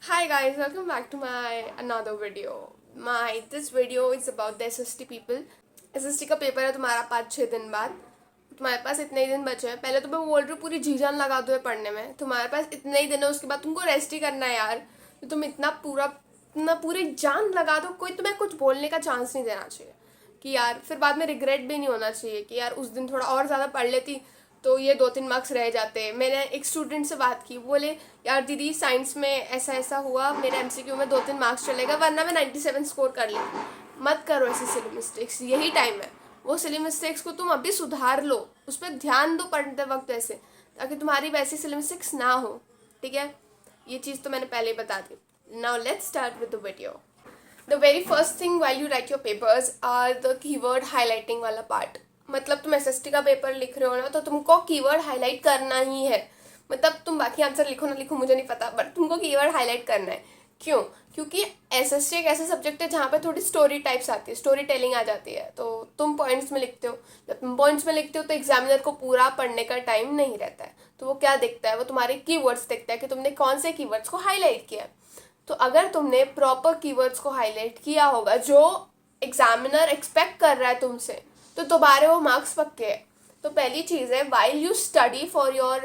Hi guys, welcome back to my another video. This video is about the SST people. SST का paper है तुम्हारा 5-6 दिन बाद. तुम्हारे पास इतने ही दिन बचे हैं. पहले तो मैं बोल रही हूँ पूरी जी जान लगा दो पढ़ने में. तुम्हारे पास इतने ही दिन है, उसके बाद तुमको रेस्ट ही करना है यार. तो तुम इतना पूरी जान लगा दो. कोई तुम्हें कुछ बोलने का चांस नहीं देना चाहिए कि यार फिर बाद में रिग्रेट भी नहीं होना चाहिए कि यार उस दिन थोड़ा और ज़्यादा पढ़ लेती तो ये 2-3 मार्क्स रह जाते. मैंने एक स्टूडेंट से बात की, बोले यार दीदी साइंस में ऐसा ऐसा हुआ, मेरे एमसीक्यू में 2-3 मार्क्स चलेगा वरना मैं 97 स्कोर कर लेती. मत करो ऐसी सिली मिस्टेक्स, यही टाइम है. वो सिली मिस्टेक्स को तुम अभी सुधार लो, उस पर ध्यान दो पढ़ते वक्त ऐसे, ताकि तुम्हारी वैसी सिली मिस्टेक्स ना हो. ठीक है, ये चीज़ तो मैंने पहले ही बता दी. Now let's start with the video. The very first thing while you write your papers are the keyword highlighting वाला पार्ट. मतलब तुम एसएसटी का पेपर लिख रहे हो ना, तो तुमको कीवर्ड हाईलाइट करना ही है. मतलब तुम बाकी आंसर लिखो ना लिखो मुझे नहीं पता, बट तुमको कीवर्ड हाईलाइट करना है. क्यों? क्योंकि एसएसटी एक ऐसा सब्जेक्ट है जहाँ पे थोड़ी स्टोरी टाइप्स आती है, स्टोरी टेलिंग आ जाती है. तो तुम पॉइंट्स में लिखते हो. जब तुम पॉइंट्स में लिखते हो तो एग्जामिनर को पूरा पढ़ने का टाइम नहीं रहता है. तो वो क्या देखता है, वो तुम्हारे कीवर्ड्स देखता है कि तुमने कौन से कीवर्ड्स को हाईलाइट किया है. तो अगर तुमने प्रॉपर कीवर्ड्स को हाईलाइट किया होगा जो एग्जामिनर एक्सपेक्ट कर रहा है तुमसे, तो दोबारा वो मार्क्स पक्के हैं. तो पहली चीज़ है, while you study for your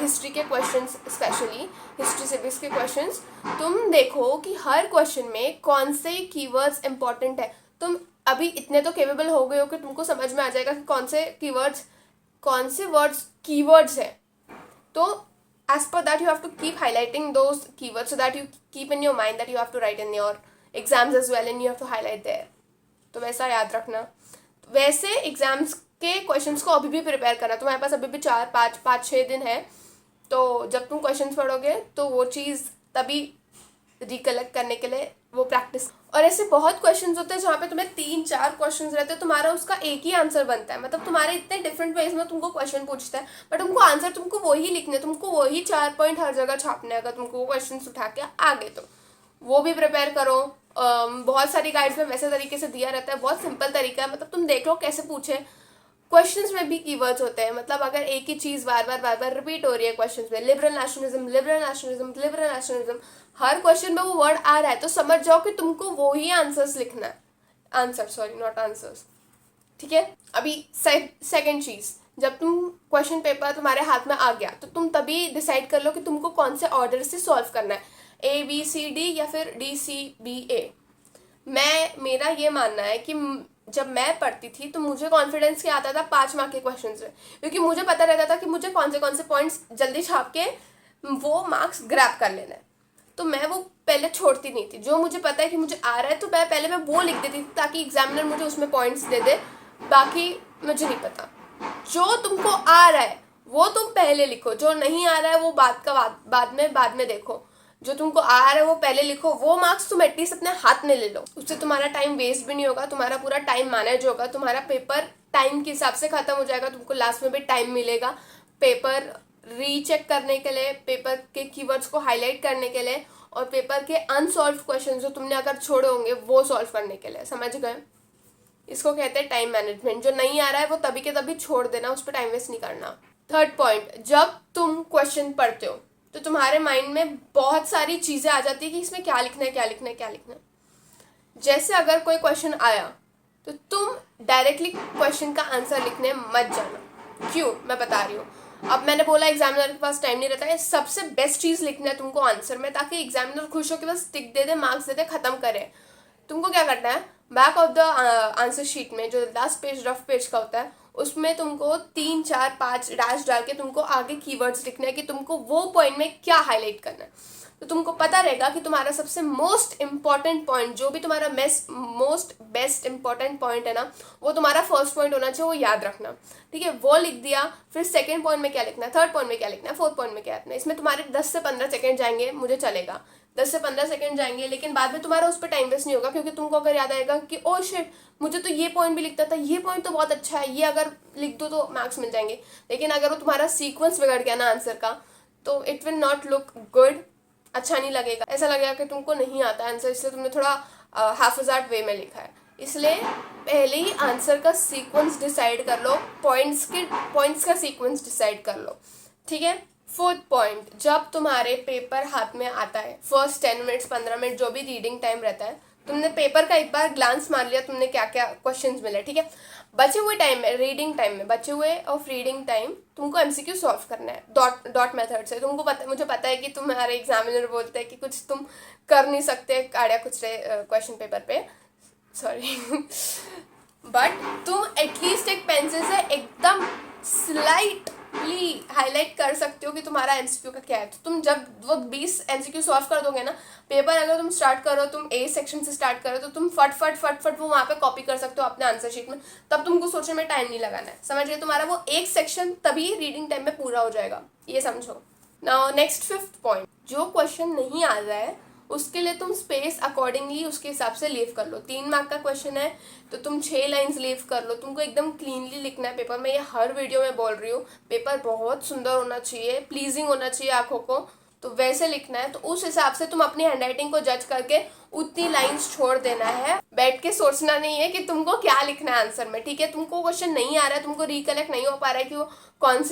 history के क्वेश्चंस, स्पेशली हिस्ट्री सिविक्स के क्वेश्चंस, तुम देखो कि हर क्वेश्चन में कौन से कीवर्ड्स इंपॉर्टेंट है. तुम अभी इतने तो केपेबल हो गए हो कि तुमको समझ में आ जाएगा कि कौन से वर्ड्स कीवर्ड्स है. तो as per that you have to keep highlighting those keywords so that you keep in your mind that you have to write in your exams as well and you have to highlight there. तो वैसा याद रखना. वैसे exams के questions को अभी भी prepare करना. तुम्हारे पास अभी भी 4-5-6 दिन है. तो जब तुम क्वेश्चंस पढ़ोगे तो वो चीज़ तभी रिकलेक्ट करने के लिए वो प्रैक्टिस. और ऐसे बहुत क्वेश्चंस होते हैं जहाँ पे तुम्हें 3-4 क्वेश्चंस रहते हैं, तुम्हारा उसका एक ही आंसर बनता है. मतलब तुम्हारे इतने डिफरेंट वेज में तुमको क्वेश्चन पूछता है, बट तुमको आंसर तुमको वही लिखने, तुमको वही 4 पॉइंट हर जगह छापने. अगर तुमको वो क्वेश्चन उठा के आगे तो वो भी प्रिपेयर करो. बहुत सारी गाइड्स में वैसे तरीके से दिया रहता है, बहुत सिंपल तरीका है. मतलब तुम देख लो कैसे पूछे. क्वेश्चंस में भी कीवर्ड्स होते हैं. मतलब अगर एक ही चीज़ बार बार रिपीट हो रही है क्वेश्चंस में, लिबरल नेशनलिज्म, हर क्वेश्चन में वो वर्ड आ रहा है, तो समझ जाओ कि तुमको वो ही आंसर्स लिखना है. Not answers. ठीक है. अभी सेकंड चीज़, जब तुम क्वेश्चन पेपर तुम्हारे हाथ में आ गया तो तुम तभी डिसाइड कर लो कि तुमको कौन से ऑर्डर से सॉल्व करना है, ABCD या फिर DCBA. मेरा ये मानना है कि जब मैं पढ़ती थी तो मुझे कॉन्फिडेंस क्या आता था 5 मार्क के क्वेश्चन में, क्योंकि मुझे पता रहता था कि मुझे कौन से पॉइंट्स जल्दी छाप के वो मार्क्स ग्रैब कर लेना है. तो मैं वो पहले छोड़ती नहीं थी. जो मुझे पता है कि मुझे आ रहा है तो पहले मैं वो लिख देती थी, ताकि एग्जामिनर मुझे उसमें पॉइंट्स दे दे. बाकी मुझे नहीं पता. जो तुमको आ रहा है वो तुम पहले लिखो, जो नहीं आ रहा है वो बाद में देखो. जो तुमको आ रहा है वो पहले लिखो. वो मार्क्स तुम एटलीस्ट अपने हाथ में ले लो. उससे तुम्हारा टाइम वेस्ट भी नहीं होगा, तुम्हारा पूरा टाइम मैनेज होगा, तुम्हारा पेपर टाइम के हिसाब से खत्म हो जाएगा. तुमको लास्ट में भी टाइम मिलेगा पेपर रीचेक करने के लिए, पेपर के कीवर्ड्स को हाईलाइट करने के लिए, और पेपर के अनसॉल्व क्वेश्चन जो तुमने अगर छोड़े होंगे वो सॉल्व करने के लिए. समझ गए? इसको कहते हैं टाइम मैनेजमेंट. जो नहीं आ रहा है वो तभी के तभी छोड़ देना, उस पर टाइम वेस्ट नहीं करना. थर्ड पॉइंट, जब तुम क्वेश्चन पढ़ते हो तो तुम्हारे माइंड में बहुत सारी चीज़ें आ जाती है कि इसमें क्या लिखना है. जैसे अगर कोई क्वेश्चन आया तो तुम डायरेक्टली क्वेश्चन का आंसर लिखने मत जाना. क्यों? मैं बता रही हूँ. अब मैंने बोला एग्जामिनर के पास टाइम नहीं रहता है. सबसे बेस्ट चीज़ लिखना है तुमको आंसर में, ताकि एग्जामिनर खुश हो के बस टिक दे दे, मार्क्स दे दे, खत्म करे. तुमको क्या करना है, back of the answer sheet में जो लास्ट पेज रफ पेज का होता है उसमें तुमको 3-4-5 डैश डाल के तुमको आगे कीवर्ड्स लिखना है कि तुमको वो पॉइंट में क्या हाईलाइट करना है. तो तुमको पता रहेगा कि तुम्हारा सबसे मोस्ट इंपॉर्टेंट पॉइंट, जो भी तुम्हारा मोस्ट बेस्ट इंपॉर्टेंट पॉइंट है ना, वो तुम्हारा फर्स्ट पॉइंट होना चाहिए. वो याद रखना. ठीक है, वो लिख दिया. फिर सेकंड पॉइंट में क्या लिखना है, थर्ड पॉइंट में क्या लिखना है, फोर्थ पॉइंट में क्या लिखना है. इसमें तुम्हारे 10 से 15 सेकंड जाएंगे, मुझे चलेगा 10 से 15 सेकंड जाएंगे, लेकिन बाद में तुम्हारा उस पर टाइम वेस्ट नहीं होगा, क्योंकि तुमको अगर याद आएगा कि ओ शिट मुझे तो ये पॉइंट भी लिखता था, ये पॉइंट तो बहुत अच्छा है, ये अगर लिख दो तो मार्क्स मिल जाएंगे. लेकिन अगर वो तुम्हारा सीक्वेंस बिगड़ गया ना आंसर का, तो it will not look good. अच्छा नहीं लगेगा, ऐसा लगेगा कि तुमको नहीं आता आंसर, इसलिए तुमने थोड़ा हाफिजार्ड वे में लिखा है. इसलिए पहले ही आंसर का सीक्वेंस डिसाइड कर लो, पॉइंट्स का सीक्वेंस डिसाइड कर लो. ठीक है. फोर्थ पॉइंट, जब तुम्हारे पेपर हाथ में आता है, फर्स्ट 10 मिनट्स 15 मिनट जो भी रीडिंग टाइम रहता है, तुमने पेपर का एक बार ग्लांस मार लिया, तुमने क्या क्या क्वेश्चंस मिले, ठीक है, बचे हुए टाइम में, रीडिंग टाइम में, बचे हुए ऑफ रीडिंग टाइम तुमको एमसीक्यू सॉल्व करना है डॉट मेथड से। तुमको पता, मुझे पता है कि तुम्हारे एग्जामिनर बोलते हैं कि कुछ तुम कर नहीं सकते काढ़िया कुचरे क्वेश्चन पेपर पे, सॉरी बट तुम एटलीस्ट एक पेंसिल से एकदम स्लाइटली हाईलाइट कर सकते हो कि तुम्हारा एमसीक्यू का क्या है। तो तुम जब वो 20 एमसीक्यू सॉल्व कर दोगे ना, पेपर अगर तुम स्टार्ट करो, तुम ए सेक्शन से स्टार्ट करो, तो तुम फट फट फट फट वो वहाँ पे कॉपी कर सकते हो अपने आंसर शीट में। तब तुमको सोचने में टाइम नहीं लगाना है, समझ गए? तुम्हारा वो एक सेक्शन तभी रीडिंग टाइम में पूरा हो जाएगा, ये समझो। नाउ नेक्स्ट फिफ्थ पॉइंट, जो क्वेश्चन नहीं आ रहा है उसके लिए तुम स्पेस अकॉर्डिंगली उसके हिसाब से लीव कर लो। 3 मार्क का क्वेश्चन है तो तुम 6 लाइंस लीव कर लो। तुमको एकदम क्लीनली लिखना है पेपर में, ये हर वीडियो में बोल रही हूँ। पेपर बहुत सुंदर होना चाहिए, प्लीजिंग होना चाहिए आंखों को, तो वैसे लिखना है। तो उस हिसाब से तुम अपनी हैंडराइटिंग को जज करके उतनी लाइंस छोड़ देना है। बैठ के सोचना नहीं है कि तुमको क्या लिखना है आंसर में, ठीक है? तुमको क्वेश्चन नहीं आ रहा है, तुमको रिकलेक्ट नहीं हो पा रहा है कि वो कौन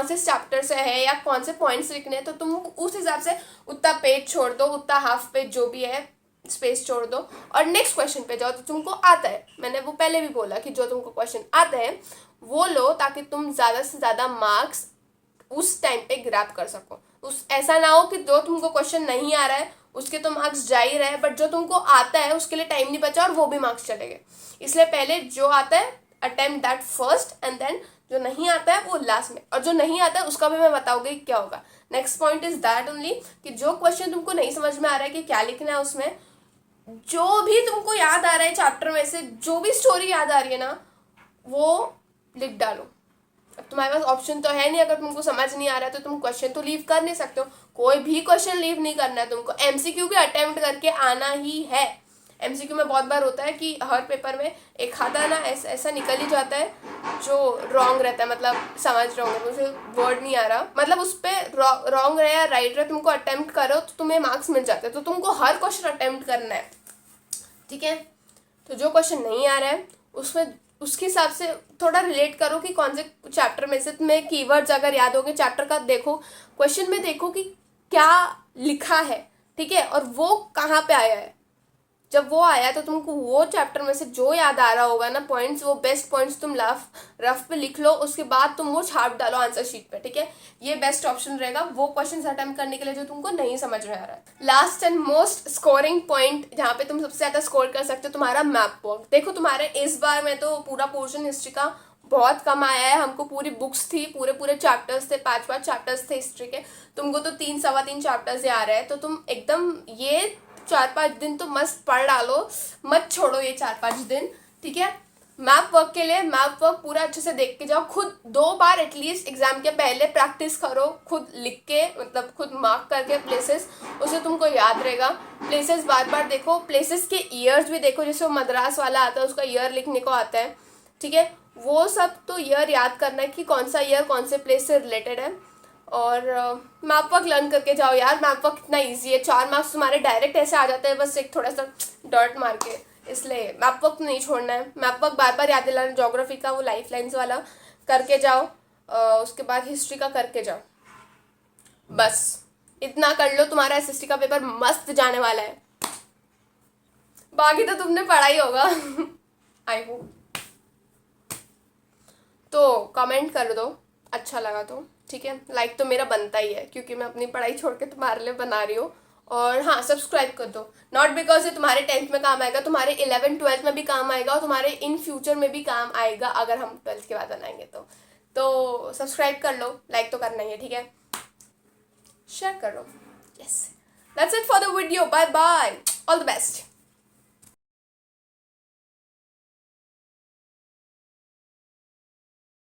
से चैप्टर से है या कौन से पॉइंट्स लिखने हैं, तो तुम उस हिसाब से उतना पेज छोड़ दो, उतना हाफ पेज जो भी है स्पेस छोड़ दो और नेक्स्ट क्वेश्चन पे जाओ। तो तुमको आता है, मैंने वो पहले भी बोला कि जो तुमको क्वेश्चन आता है वो लो, ताकि तुम ज़्यादा से ज़्यादा मार्क्स उस टाइम पे ग्रैब कर सको। ऐसा ना हो कि जो तुमको क्वेश्चन नहीं आ रहा है उसके तो मार्क्स जा ही रहे हैं, बट जो तुमको आता है उसके लिए टाइम नहीं बचा और वो भी मार्क्स चले गए। इसलिए पहले जो आता है attempt that first and then जो नहीं आता है वो लास्ट में, और जो नहीं आता है उसका भी मैं बताऊंगी क्या होगा। Next point is that only कि जो क्वेश्चन तुमको नहीं समझ में आ रहा है कि क्या लिखना है उसमें, जो भी तुमको याद आ रहा है चैप्टर में से, जो भी स्टोरी याद आ रही है ना, वो लिख डालो। अब तुम्हारे पास ऑप्शन तो है नहीं, अगर तुमको समझ नहीं आ रहा है तो तुम क्वेश्चन तो लीव कर नहीं सकते हो। कोई भी क्वेश्चन लीव नहीं करना है तुमको, एमसीक्यू भी अटेम्प्ट करके आना ही है। एमसीक्यू में बहुत बार होता है कि हर पेपर में एक आधा ना ऐसा निकल ही जाता है जो रॉन्ग रहता है, मतलब समझ रहे होंगे, मुझे वर्ड नहीं आ रहा, मतलब उस पर रॉन्ग रहे या राइट रहे, तुमको अटेम्प्ट करो तो तुम्हें मार्क्स मिल जाते हैं। तो तुमको हर क्वेश्चन अटेम्प्ट करना है, ठीक है? तो जो क्वेश्चन नहीं आ रहा है उसमें उसके हिसाब से थोड़ा रिलेट करो कि कौन से चैप्टर में से तुम्हें कीवर्ड्स अगर याद होंगे चैप्टर का, देखो क्वेश्चन में, देखो कि क्या लिखा है, ठीक है, और वो कहाँ पे आया है। जब वो आया तो तुमको वो चैप्टर में से जो याद आ रहा होगा ना पॉइंट्स, वो बेस्ट पॉइंट्स तुम रफ पे लिख लो, उसके बाद तुम वो छाप डालो आंसर शीट पे, ठीक है? ये बेस्ट ऑप्शन रहेगा वो क्वेश्चन अटेम्प्ट करने के लिए जो तुमको नहीं समझ में आ रहा है। Last and most scoring point जहाँ पे तुम सबसे ज्यादा स्कोर कर सकते हो, तुम्हारा मैप वर्क। देखो तुम्हारे इस बार में तो पूरा पोर्शन हिस्ट्री का बहुत कम आया है, हमको पूरी बुक्स थी, पूरे चैप्टर्स थे, 5 चैप्टर्स थे हिस्ट्री के, तुमको तो 3 सवा 3 चैप्टर्स ही आ रहे हैं। तो तुम एकदम ये 4-5 दिन तो मस्त पढ़ डालो, मत छोड़ो ये 4-5 दिन, ठीक है? मैप वर्क के लिए मैप वर्क पूरा अच्छे से देख के जाओ, खुद 2 बार एटलीस्ट एग्जाम के पहले प्रैक्टिस करो, खुद लिख के, मतलब खुद मार्क करके प्लेसेस, उसे तुमको याद रहेगा। प्लेसेस बार बार देखो, प्लेसेस के ईयर्स भी देखो, जैसे वो मद्रास वाला आता है उसका ईयर लिखने को आता है, ठीक है? वो सब तो ईयर याद करना है कि कौन सा ईयर कौन से प्लेस से रिलेटेड है। और मैप वर्क लर्न करके जाओ यार, मैप वर्क कितना इजी है, 4 मार्क्स तुम्हारे डायरेक्ट ऐसे आ जाते हैं, बस एक थोड़ा सा डॉट मार के। इसलिए मैप वर्क नहीं छोड़ना है, मैप वर्क बार बार याद दिलाना। ज्योग्राफी का वो लाइफ लाइन्स वाला करके जाओ, उसके बाद हिस्ट्री का करके जाओ, बस इतना कर लो, तुम्हारा एसएसटी का पेपर मस्त जाने वाला है। बाकी तो तुमने पढ़ा ही होगा आई होप। तो कमेंट कर दो अच्छा लगा तो, ठीक है? लाइक तो मेरा बनता ही है क्योंकि मैं अपनी पढ़ाई छोड़ के तुम्हारे लिए बना रही हूँ। और हाँ, सब्सक्राइब कर दो, नॉट बिकॉज ये तुम्हारे 10th में काम आएगा, तुम्हारे 11th 12th में भी काम आएगा और तुम्हारे इन फ्यूचर में भी काम आएगा अगर हम 12th के बाद बनाएंगे तो सब्सक्राइब कर लो, लाइक तो करना ही है, ठीक है? शेयर करो। Yes, that's it for the video, bye bye, all the best.